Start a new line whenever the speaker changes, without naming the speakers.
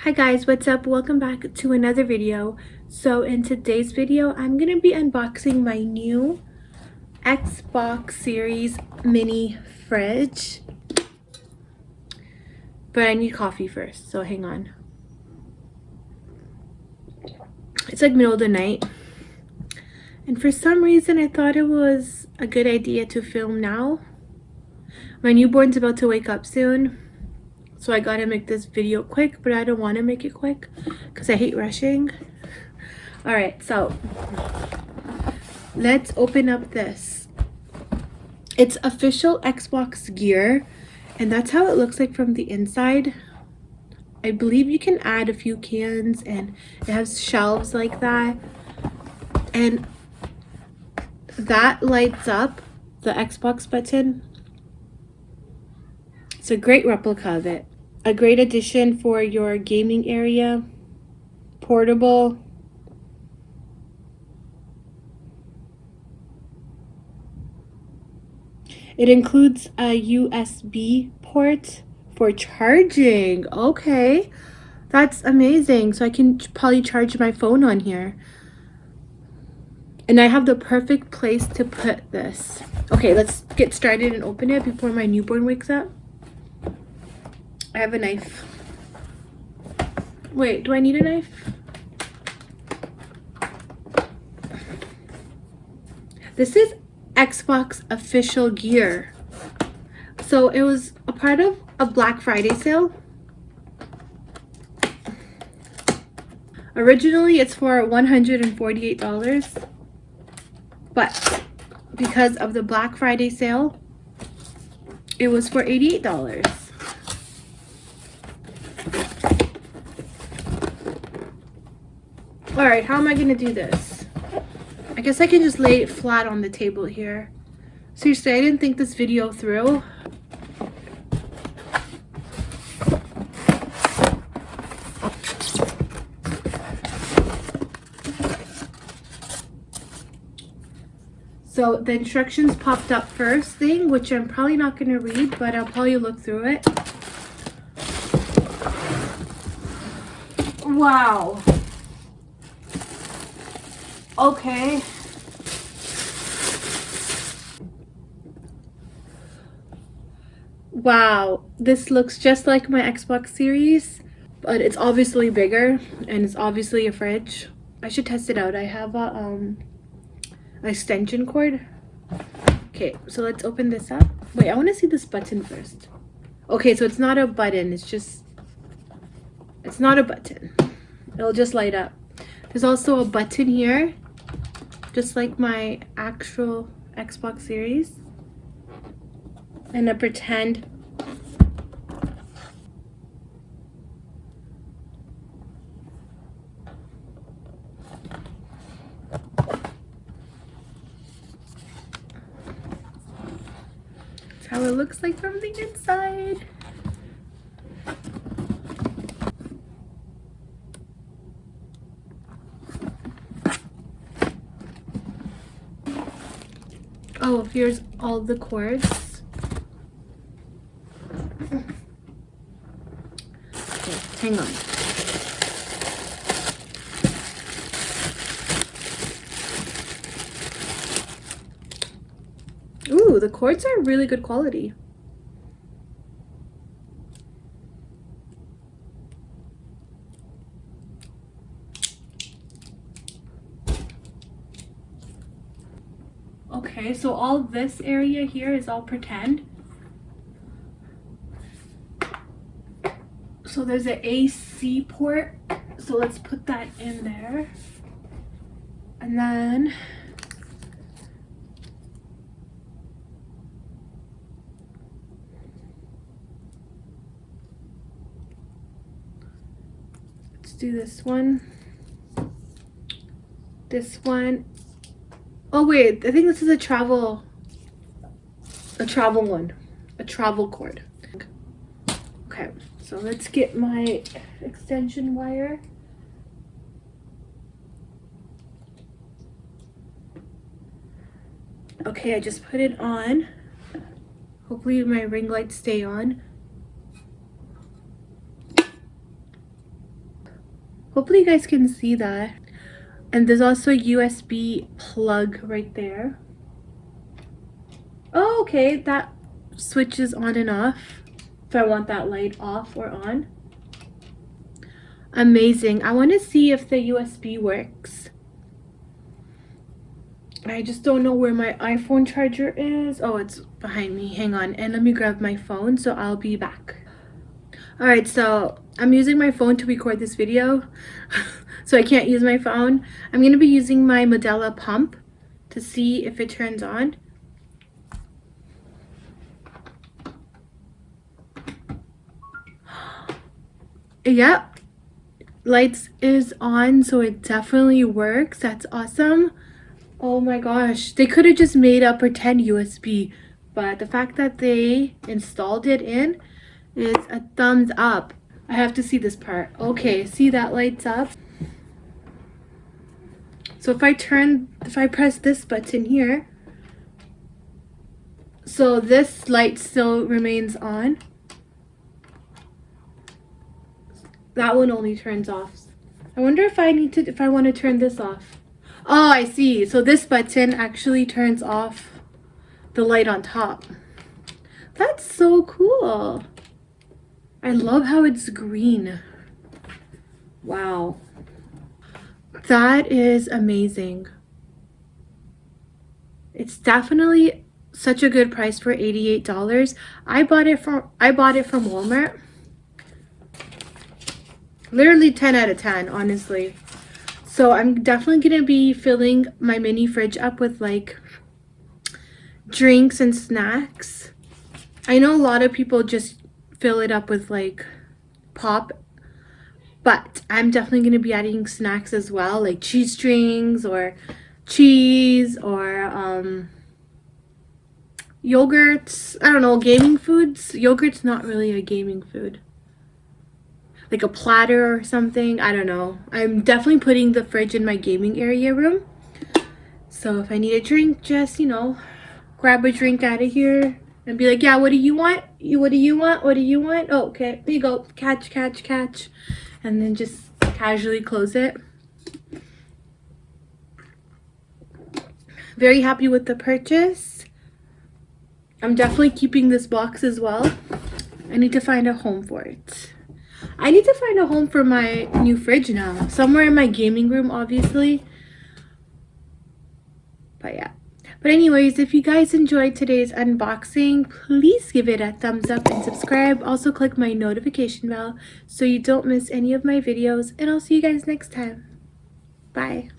Hi guys, what's up? Welcome back to another video. So in today's video, I'm going to be unboxing my new Xbox Series mini fridge. But I need coffee first, so hang on. It's like middle of the night. And for some reason, I thought it was a good idea to film now. My newborn's about to wake up soon. So I gotta make this video quick, but I don't want to make it quick because I hate rushing. Alright, so let's open up this. It's official Xbox gear, and that's how it looks like from the inside. I believe you can add a few cans, and it has shelves like that. And that lights up the Xbox button. It's a great replica of it. A great addition for your gaming area. Portable. It includes a USB port for charging. Okay, that's amazing. So I can probably charge my phone on here. And I have the perfect place to put this. Okay, let's get started and open it before my newborn wakes up. I have a knife. Wait, do I need a knife? This is Xbox official gear. So it was a part of a Black Friday sale. Originally, it's for $148. But because of the Black Friday sale, it was for $88. Alright, how am I going to do this? I guess I can just lay it flat on the table here. Seriously, I didn't think this video through. So the instructions popped up first thing, which I'm probably not going to read, but I'll probably look through it. Wow. Okay. Wow, this looks just like my Xbox Series, but it's obviously bigger and it's obviously a fridge. I should test it out. I have a extension cord. Okay, so let's open this up. Wait, I want to see this button first. Okay, so it's not a button. It's not a button. It'll just light up. There's also a button here, just like my actual Xbox Series. And a pretend that's how it looks like from the inside. Oh, here's all the cords. Okay, hang on. Ooh, the cords are really good quality. Okay, so all this area here is all pretend. So there's an AC port. So let's put that in there. And then let's do this one. This one. Oh wait, I think this is a travel one. A travel cord. Okay, so let's get my extension wire. Okay, I just put it on. Hopefully my ring lights stay on. Hopefully you guys can see that. And there's also a USB plug right there. Oh, okay, that switches on and off if I want that light off or on. Amazing. I want to see if the USB works. I just don't know where my iPhone charger is. Oh, it's behind me. Hang on. And let me grab my phone, so I'll be back. Alright, so I'm using my phone to record this video. So I can't use my phone. I'm going to be using my Medela pump to see if it turns on. Yep. Lights is on, so it definitely works. That's awesome. Oh my gosh, they could have just made a pretend USB, but the fact that they installed it in is a thumbs up. I have to see this part. Okay, see that lights up? So if I press this button here, so this light still remains on. That one only turns off. I wonder if I want to turn this off. Oh, I see. So this button actually turns off the light on top. That's so cool. I love how it's green. Wow. That is amazing. It's definitely such a good price for $88. I bought it from Walmart. Literally 10 out of 10, honestly. So I'm definitely gonna be filling my mini fridge up with like drinks and snacks. I know a lot of people just fill it up with like pop, but I'm definitely gonna be adding snacks as well, like cheese strings or cheese or yogurts. I don't know, gaming foods. Yogurt's not really a gaming food. Like a platter or something. I don't know. I'm definitely putting the fridge in my gaming area room. So if I need a drink, just, you know, grab a drink out of here and be like, yeah, what do you want? What do you want? What do you want? Oh, okay, here you go. Catch, catch, catch. And then just casually close it. Very happy with the purchase. I'm definitely keeping this box as well. I need to find a home for it. I need to find a home for my new fridge now. Somewhere in my gaming room, obviously. But yeah. But anyways, if you guys enjoyed today's unboxing, please give it a thumbs up and subscribe. Also click my notification bell so you don't miss any of my videos. And I'll see you guys next time. Bye.